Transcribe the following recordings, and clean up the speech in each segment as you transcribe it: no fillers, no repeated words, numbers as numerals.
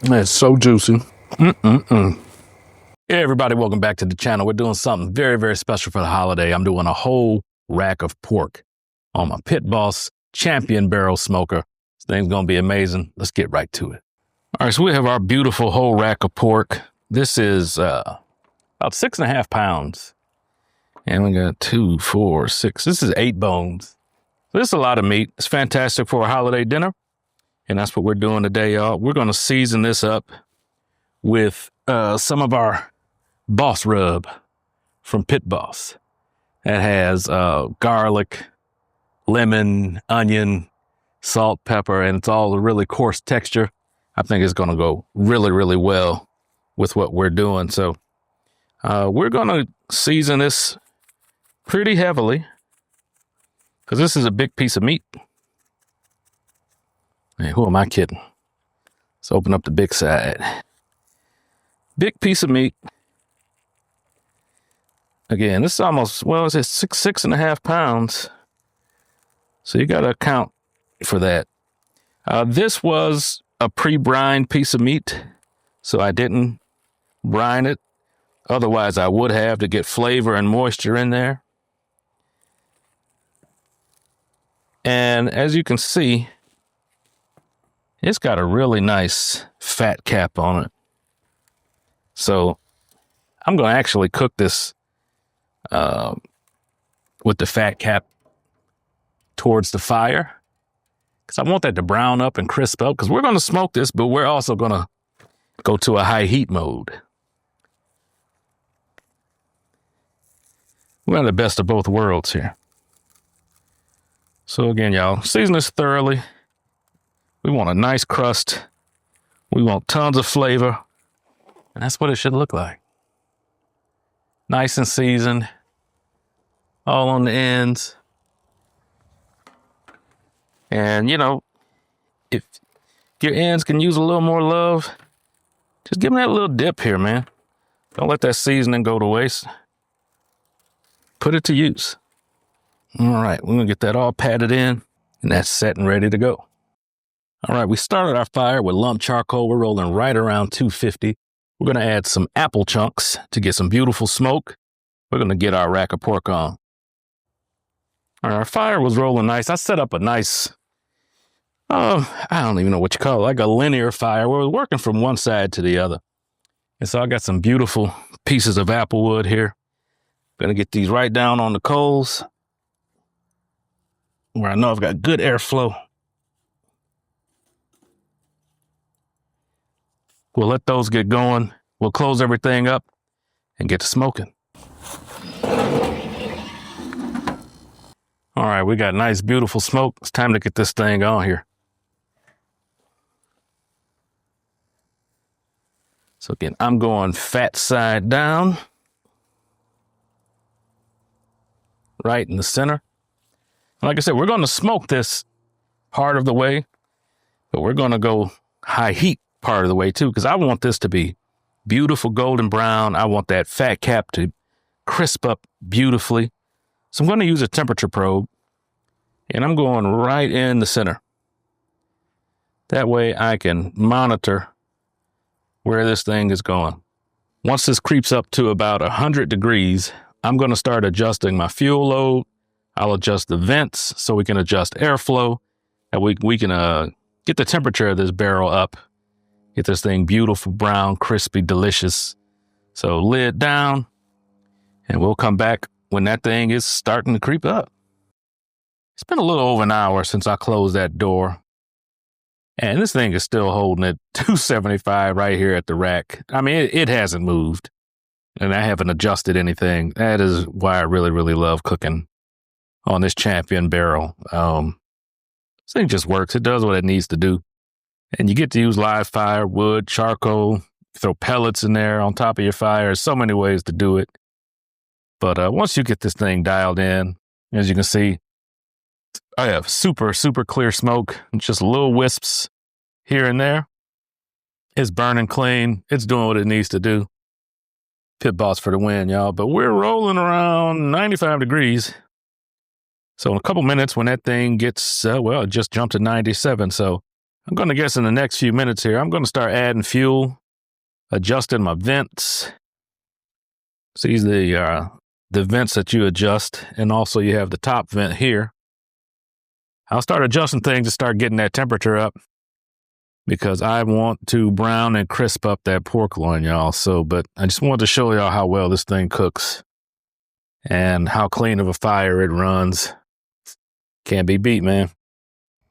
It's so juicy. Hey everybody, welcome back to the channel. We're doing something very, very special for the holiday. I'm doing a whole rack of pork on my Pit Boss Champion Barrel Smoker. This thing's gonna be amazing. Let's get right to it. All right, so we have our beautiful whole rack of pork. This is about 6.5 pounds. And we got 2, 4, 6. This is 8 bones. So this is a lot of meat. It's fantastic for a holiday dinner. And that's what we're doing today, y'all. We're gonna season this up with some of our Boss Rub from Pit Boss. That has garlic, lemon, onion, salt, pepper, and it's all a really coarse texture. I think it's gonna go really, really well with what we're doing. So we're gonna season this pretty heavily because this is a big piece of meat. Hey, who am I kidding? Let's open up the big side. Big piece of meat. Again, this is almost, well, it's 6.5 pounds. So you got to account for that. This was a pre-brined piece of meat, so I didn't brine it. Otherwise, I would have to get flavor and moisture in there. And as you can see, it's got a really nice fat cap on it. So I'm going to actually cook this with the fat cap towards the fire because I want that to brown up and crisp up because we're going to smoke this, but we're also going to go to a high heat mode. We're in the best of both worlds here. So again, y'all, season this thoroughly. We want a nice crust. We want tons of flavor. And that's what it should look like. Nice and seasoned. All on the ends. And, you know, if your ends can use a little more love, just give them that little dip here, man. Don't let that seasoning go to waste. Put it to use. All right, we're going to get that all patted in, and that's set and ready to go. All right, we started our fire with lump charcoal. We're rolling right around 250. We're going to add some apple chunks to get some beautiful smoke. We're going to get our rack of pork on. All right, our fire was rolling nice. I set up a nice, I don't even know what you call it, like a linear fire where we're working from one side to the other. And so I got some beautiful pieces of apple wood here. Going to get these right down on the coals where I know I've got good airflow. We'll let those get going. We'll close everything up and get to smoking. All right, we got nice, beautiful smoke. It's time to get this thing on here. So again, I'm going fat side down. Right in the center. Like I said, we're going to smoke this part of the way, but we're going to go high heat part of the way too, because I want this to be beautiful golden brown. I want that fat cap to crisp up beautifully. So I'm going to use a temperature probe, and I'm going right in the center. That way I can monitor where this thing is going. Once this creeps up to about 100 degrees, I'm going to start adjusting my fuel load. I'll adjust the vents so we can adjust airflow, and we can get the temperature of this barrel up. Get this thing beautiful, brown, crispy, delicious. So lid down, and we'll come back when that thing is starting to creep up. It's been a little over an hour since I closed that door. And this thing is still holding at 275 right here at the rack. I mean, it hasn't moved. And I haven't adjusted anything. That is why I really, really love cooking on this Champion barrel. This thing just works. It does what it needs to do. And you get to use live fire, wood, charcoal, throw pellets in there on top of your fire. There's so many ways to do it. But once you get this thing dialed in, as you can see, I have super, super clear smoke. Just little wisps here and there. It's burning clean. It's doing what it needs to do. Pit Boss for the win, y'all. But we're rolling around 95 degrees. So in a couple minutes when that thing gets, well, it just jumped to 97. So I'm going to guess in the next few minutes here, I'm going to start adding fuel, adjusting my vents. See the vents that you adjust, and also you have the top vent here. I'll start adjusting things to start getting that temperature up because I want to brown and crisp up that pork loin, y'all. But I just wanted to show y'all how well this thing cooks and how clean of a fire it runs. Can't be beat, man.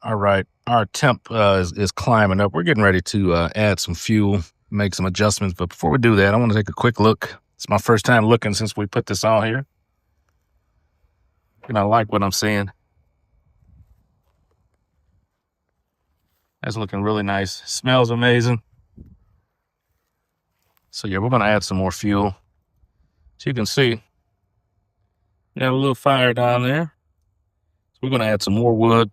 All right, our temp is climbing up. We're getting ready to add some fuel, make some adjustments. But before we do that, I want to take a quick look. It's my first time looking since we put this on here. And I like what I'm seeing. That's looking really nice. Smells amazing. So yeah, we're going to add some more fuel. So you can see, we have a little fire down there. So we're going to add some more wood.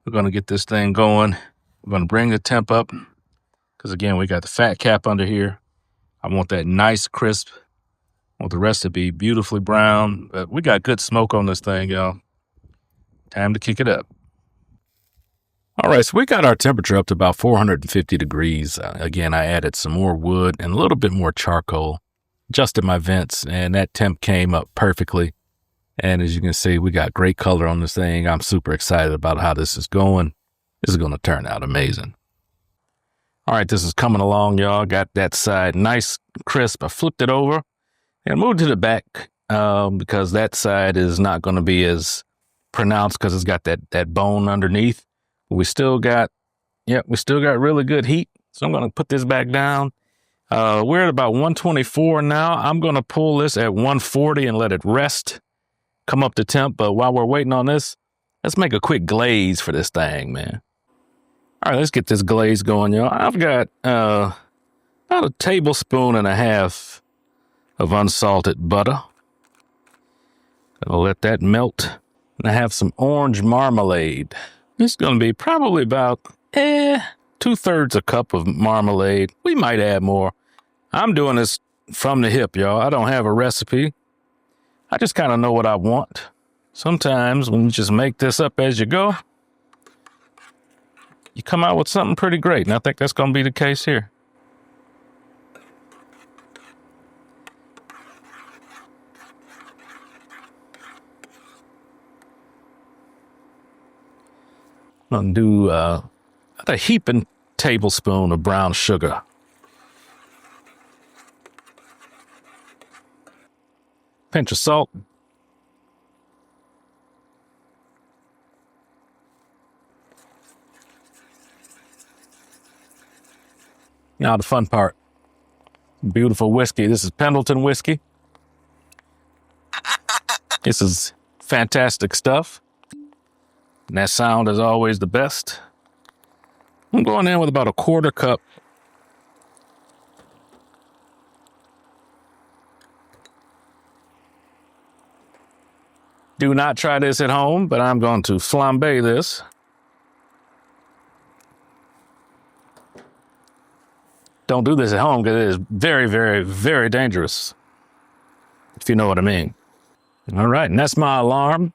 We're going to get this thing going. We're going to bring the temp up because, again, we got the fat cap under here. I want that nice crisp. I want the rest to be beautifully brown. But we got good smoke on this thing, y'all. Time to kick it up. All right, so we got our temperature up to about 450 degrees. Again, I added some more wood and a little bit more charcoal. Adjusted my vents, and that temp came up perfectly. And as you can see, we got great color on this thing. I'm super excited about how this is going. This is going to turn out amazing. All right, this is coming along, y'all. Got that side nice, crisp. I flipped it over and moved to the back because that side is not going to be as pronounced because it's got that bone underneath. We still got really good heat. So I'm going to put this back down. We're at about 124 now. I'm going to pull this at 140 and let it rest, come up to temp. But while we're waiting on this, let's make a quick glaze for this thing, man. All right, let's get this glaze going, y'all. I've got about a tablespoon and a half of unsalted butter. I'll let that melt. And I have some orange marmalade. It's going to be probably about 2/3 a cup of marmalade. We might add more. I'm doing this from the hip, y'all. I don't have a recipe. I just kind of know what I want. Sometimes when you just make this up as you go, you come out with something pretty great. And I think that's going to be the case here. I'm going to do a heaping tablespoon of brown sugar. Pinch of salt. Now the fun part. Beautiful whiskey. This is Pendleton whiskey. This is fantastic stuff. And that sound is always the best. I'm going in with about a 1/4 cup. Do not try this at home, but I'm going to flambe this. Don't do this at home because it is very, very, very dangerous, if you know what I mean. All right, and that's my alarm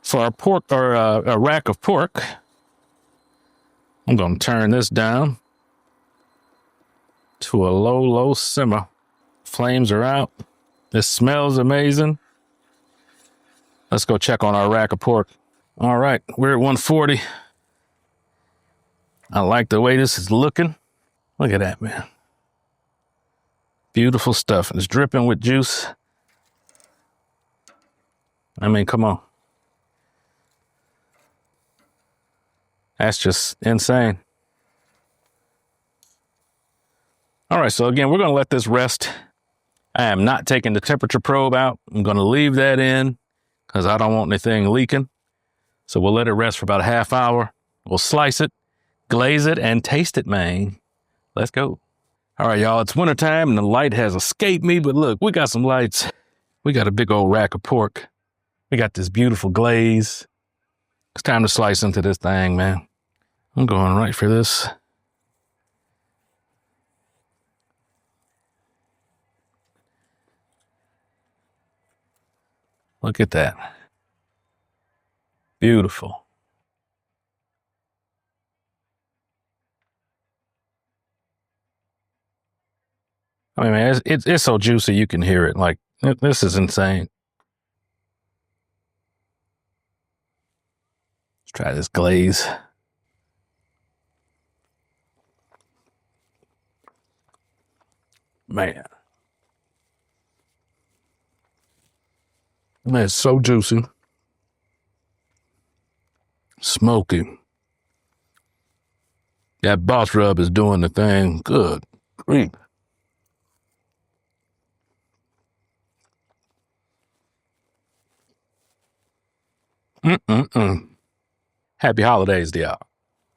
for a pork or a rack of pork. I'm going to turn this down to a low, low simmer. Flames are out. This smells amazing. Let's go check on our rack of pork. All right, we're at 140. I like the way this is looking. Look at that, man. Beautiful stuff. It's dripping with juice. I mean, come on. That's just insane. All right, so again, we're going to let this rest. I am not taking the temperature probe out. I'm going to leave that in because I don't want anything leaking. So we'll let it rest for about a half hour. We'll slice it, glaze it, and taste it, man. Let's go. All right, y'all, it's wintertime and the light has escaped me, but look, we got some lights. We got a big old rack of pork. We got this beautiful glaze. It's time to slice into this thing, man. I'm going right for this. Look at that. Beautiful. I mean, man, it's so juicy you can hear it. Like, this is insane. Let's try this glaze. Man. Man, it's so juicy. Smoky. That boss rub is doing the thing. Good grief. Mm-mm-mm. Happy holidays to y'all.